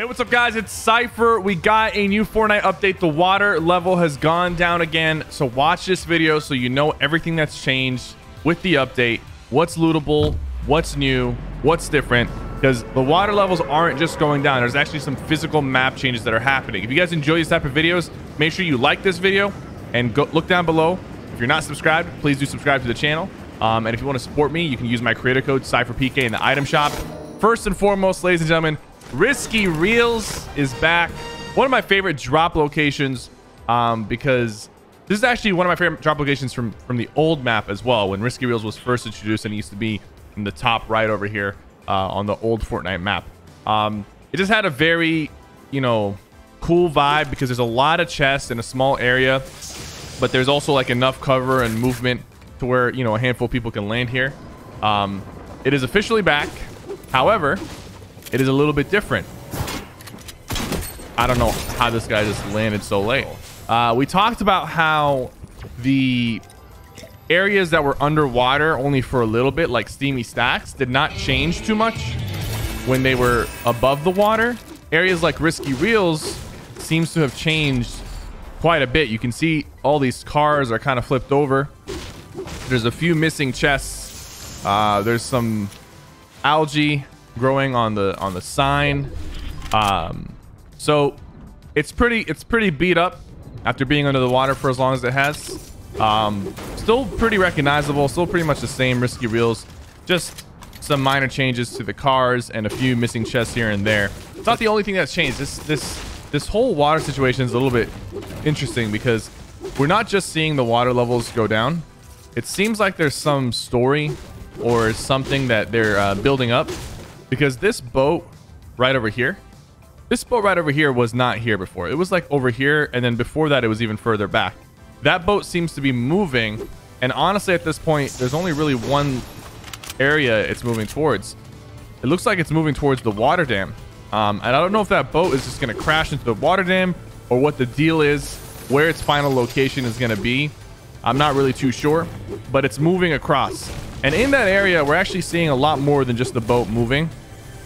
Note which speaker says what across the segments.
Speaker 1: What's up, guys? It's Cypher. We got a new Fortnite update. The water level has gone down again, so watch this video so you know everything that's changed with the update, what's lootable, what's new, what's different, because the water levels aren't just going down. There's actually some physical map changes that are happening. If you guys enjoy these type of videos, make sure you like this video and go look down below. If you're not subscribed, please do subscribe to the channel. And if you want to support me, you can use my creator code SypherPK in the item shop. First and foremost, ladies and gentlemen, Risky Reels is back. One of my favorite drop locations, because this is actually one of my favorite drop locations from the old map as well, when Risky Reels was first introduced, and it used to be in the top right over here on the old Fortnite map. It just had a very, cool vibe because there's a lot of chests in a small area, but there's also like enough cover and movement to where, a handful of people can land here. It is officially back. However, it is a little bit different. I don't know how this guy just landed so late. We talked about how the areas that were underwater only for a little bit, like Steamy Stacks, did not change too much when they were above the water. Areas like Risky Reels seems to have changed quite a bit. You can see all these cars are kind of flipped over. There's a few missing chests. There's some algae growing on the sign. So it's pretty beat up after being under the water for as long as it has. Still pretty recognizable, still pretty much the same Risky Reels, just some minor changes to the cars and a few missing chests here and there. It's not the only thing that's changed. This whole water situation is a little bit interesting because we're not just seeing the water levels go down. It seems like there's some story or something that they're building up, because this boat right over here was not here before. It was like over here, and then before that it was even further back. That boat seems to be moving, and honestly at this point there's only really one area it's moving towards. It looks like it's moving towards the water dam, and I don't know if that boat is just going to crash into the water dam or what the deal is, where its final location is going to be. I'm not really too sure, but it's moving across. And in that area, we're actually seeing a lot more than just the boat moving.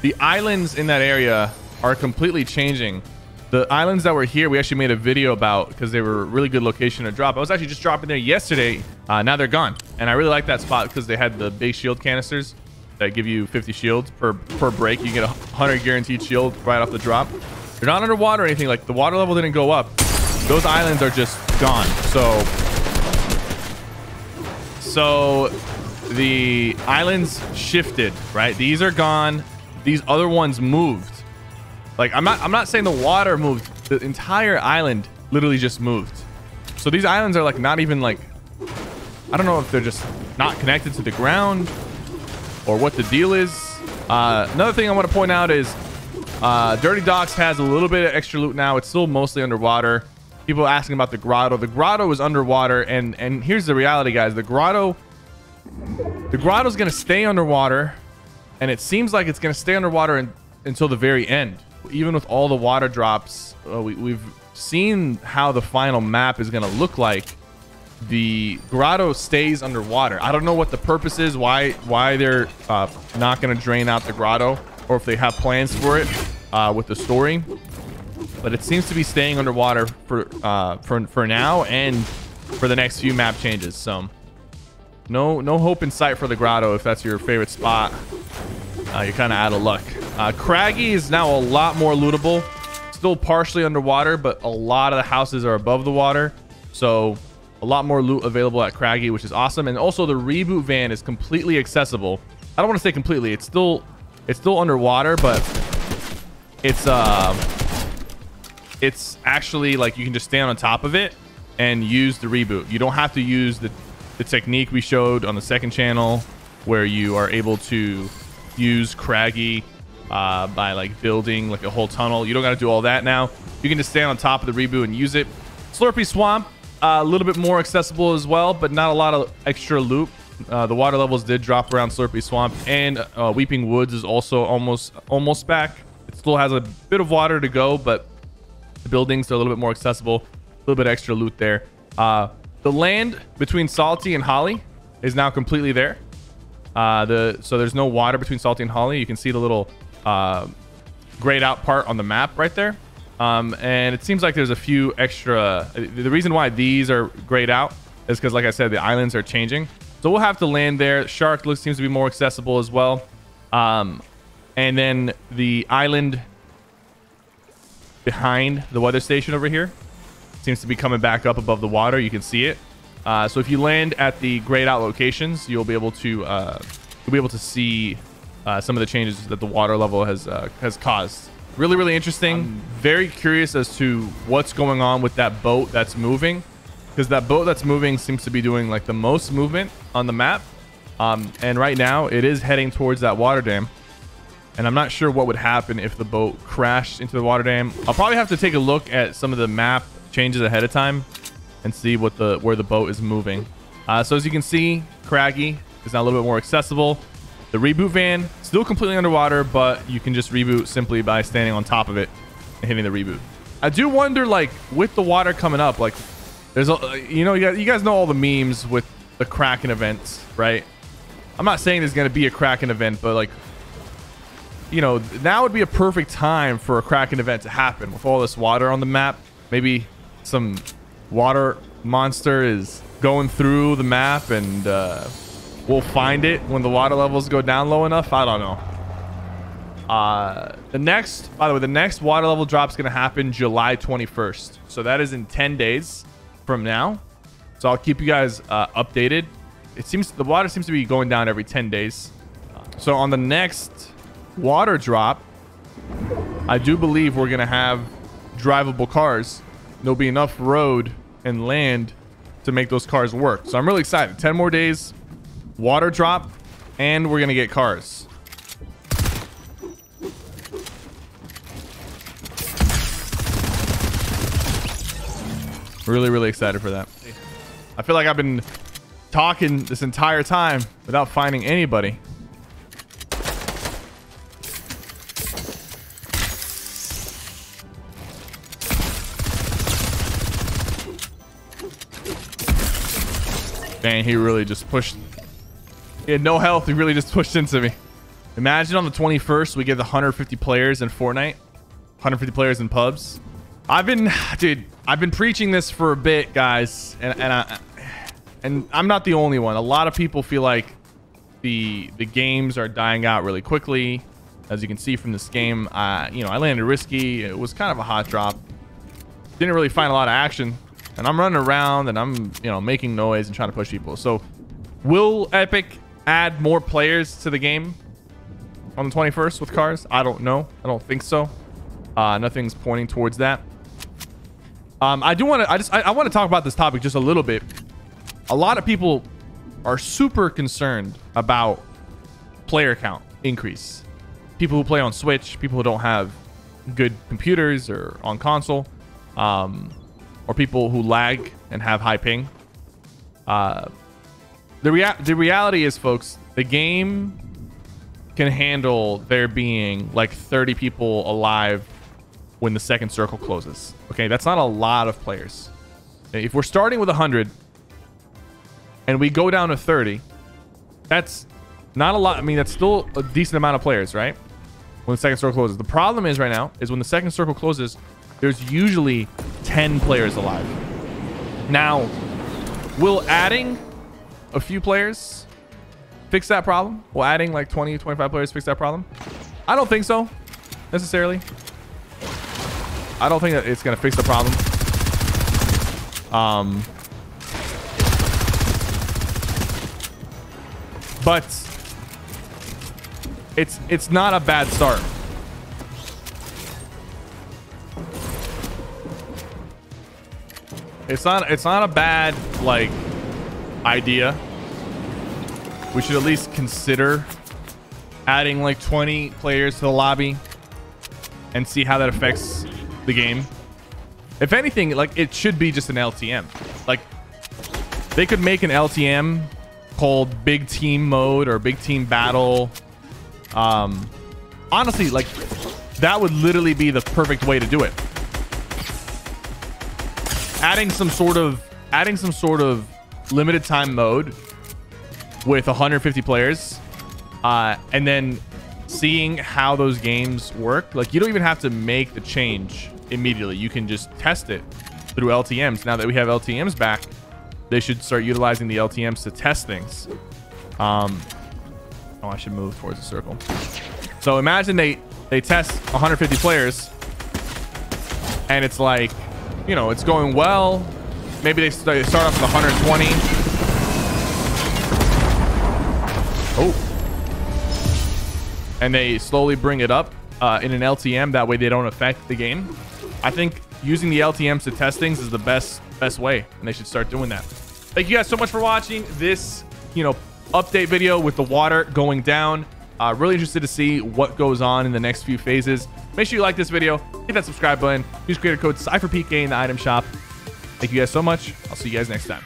Speaker 1: The islands in that area are completely changing. The islands that were here, we actually made a video about because they were a really good location to drop. I was actually just dropping there yesterday. Now they're gone. And I really like that spot because they had the big shield canisters that give you 50 shields per break. You get 100 guaranteed shield right off the drop. They're not underwater or anything. Like, the water level didn't go up. Those islands are just gone. So the islands shifted, right? These are gone. These other ones moved. Like, I'm not saying the water moved. The entire island literally just moved. So these islands are like not even like, I don't know if they're just not connected to the ground or what the deal is. Another thing I want to point out is Dirty Docks has a little bit of extra loot now. It's still mostly underwater. People asking about the grotto. The grotto is underwater, and here's the reality, guys. The grotto's gonna stay underwater, and it seems like it's gonna stay underwater until the very end. Even with all the water drops, we've seen how the final map is gonna look like. The grotto stays underwater. I don't know what the purpose is, why they're not gonna drain out the grotto, or if they have plans for it with the story. But it seems to be staying underwater for now and for the next few map changes. So no hope in sight for the grotto if that's your favorite spot. You're kind of out of luck. Craggy is now a lot more lootable. Still partially underwater, but a lot of the houses are above the water. So a lot more loot available at Craggy, which is awesome. And also the reboot van is completely accessible. I don't want to say completely. It's still underwater, but it's actually like you can just stand on top of it and use the reboot. You don't have to use the technique we showed on the second channel where you are able to use Craggy by like building like a whole tunnel. You don't got to do all that now. You can just stand on top of the reboot and use it. Slurpy Swamp, a little bit more accessible as well, but not a lot of extra loot. The water levels did drop around Slurpy Swamp, and Weeping Woods is also almost back. It still has a bit of water to go, but the buildings are a little bit more accessible. A little bit extra loot there. The land between Salty and Holly is now completely there. So there's no water between Salty and Holly. You can see the little grayed out part on the map right there. And it seems like there's a few extra. The reason why these are grayed out is because, like I said, the islands are changing. So we'll have to land there. Shark seems to be more accessible as well. And then the island behind the weather station over here seems to be coming back up above the water. You can see it. So if you land at the grayed out locations, you'll be able to see some of the changes that the water level has caused. Really, really interesting. I'm very curious as to what's going on with that boat that's moving, because that boat that's moving seems to be doing like the most movement on the map. And right now it is heading towards that water dam. And I'm not sure what would happen if the boat crashed into the water dam. I'll probably have to take a look at some of the map changes ahead of time and see what where the boat is moving. So as you can see, Craggy is now a little bit more accessible. The reboot van still completely underwater, but you can just reboot simply by standing on top of it and hitting the reboot. I do wonder, like, with the water coming up, like, there's a, you know, you guys know all the memes with the Kraken events, right? I'm not saying there's going to be a Kraken event, but like, you know, now would be a perfect time for a Kraken event to happen with all this water on the map. Maybe some water monster is going through the map and we'll find it when the water levels go down low enough. I don't know. By the way, the next water level drop is going to happen July 21st. So that is in 10 days from now. So I'll keep you guys updated. It seems the water seems to be going down every 10 days. So on the next water drop, I do believe we're going to have drivable cars. There'll be enough road and land to make those cars work. So I'm really excited. 10 more days, water drop, and we're going to get cars. Really, really excited for that. I feel like I've been talking this entire time without finding anybody. Dang, he really just pushed. He had no health. He really just pushed into me. Imagine on the 21st, we get the 150 players in Fortnite. 150 players in pubs. I've been preaching this for a bit, guys. And I'm not the only one. A lot of people feel like the games are dying out really quickly. As you can see from this game, you know, I landed risky. It was kind of a hot drop. Didn't really find a lot of action. And I'm running around and I'm, you know, making noise and trying to push people. So will Epic add more players to the game on the 21st with cars? I don't know. I don't think so. Nothing's pointing towards that. I want to talk about this topic just a little bit. A lot of people are super concerned about player count increase. People who play on Switch, people who don't have good computers or on console, or people who lag and have high ping. The reality is, folks, the game can handle there being like 30 people alive when the second circle closes. Okay, that's not a lot of players. If we're starting with 100 and we go down to 30, that's not a lot. I mean, that's still a decent amount of players, right? When the second circle closes. The problem is right now is when the second circle closes, there's usually 10 players alive. Now, will adding a few players fix that problem? Will adding like 20, 25 players fix that problem? I don't think so, necessarily. I don't think that it's going to fix the problem. But it's not a bad start. It's not a bad like idea. We should at least consider adding like 20 players to the lobby and see how that affects the game. If anything, like, it should be just an LTM. Like, they could make an LTM called Big Team Mode or Big Team Battle. Honestly, like, that would literally be the perfect way to do it. Adding some sort of limited time mode with 150 players, and then seeing how those games work. Like, you don't even have to make the change immediately. You can just test it through LTMs. Now that we have LTMs back, they should start utilizing the LTMs to test things. Oh, I should move towards the circle. So imagine they test 150 players and it's like, you know, it's going well. Maybe they start off with 120. Oh. And they slowly bring it up in an LTM. That way they don't affect the game. I think using the LTMs to test things is the best way, and they should start doing that. Thank you guys so much for watching this, you know, update video with the water going down. Really interested to see what goes on in the next few phases. Make sure you like this video, hit that subscribe button, use creator code SypherPK in the item shop. Thank you guys so much. I'll see you guys next time.